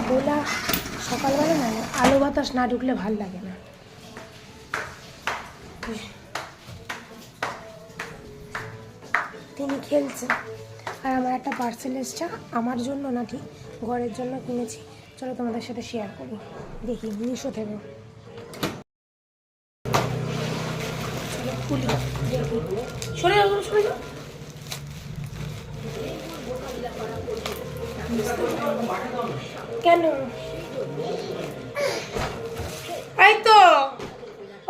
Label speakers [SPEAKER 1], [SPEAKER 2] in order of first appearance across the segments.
[SPEAKER 1] দোলা সকালবেলা না আলো বাতাস না ঢুকলে ভাল লাগে না। তিনি খেলছেন আর আমার একটা পার্সেল এসছে, আমার জন্য না ঠিক ঘরের জন্য কিনেছি। চলো তোমাদের সাথে শেয়ার করি, দেখি মিশো থেকে। চলো খুলি, দেখি। সরে যাও, সরে যাও। কেন? এই তো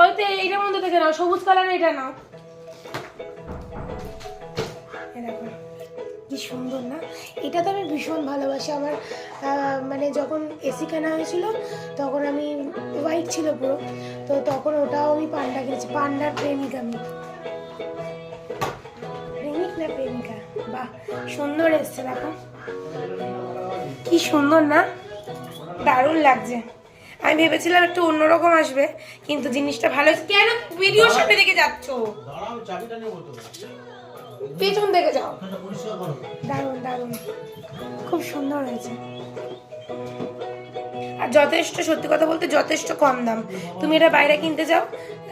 [SPEAKER 1] ওই তো এইটার মধ্যে থেকে নাও, সবুজ কালার এটা নাও। কি সুন্দর না, এটা তো আমি ভীষণ ভালোবাসি। আমার মানে যখন এসি কেনা হয়েছিল তখন আমি হোয়াইট ছিল পুরো, তো তখন ওটাও আমি পান্ডা কিনেছি। পান্ডার প্রেমিক আমি, প্রেমিক না প্রেমিকা। বাহ সুন্দর এসছে, দেখো কি সুন্দর না, দারুণ লাগছে। আমি ভেবেছিলাম একটু অন্যরকম আসবে, কিন্তু জিনিসটা ভালো। কেন ভিডিওর সামনে দিকে যাচ্ছ? পেছন থেকে যাও। দারুণ দারুণ, খুব সুন্দর হয়েছে। আর যথেষ্ট, সত্যি কথা বলতে যথেষ্ট কম দাম। তুমি এটা বাইরে কিনতে যাও,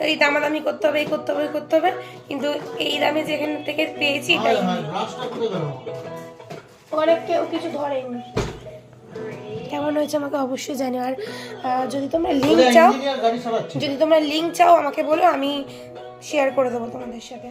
[SPEAKER 1] এই দামাদামি করতে হবে, এই করতে হবে, করতে হবে, কিন্তু এই দামে যেখান থেকে পেয়েছি এটাই। অনেক কেউ কিছু ধরেনি। কেমন হয়েছে আমাকে অবশ্যই জানি। আর যদি তোমরা লিঙ্ক চাও, আমাকে বলো, আমি শেয়ার করে দেবো তোমাদের সাথে।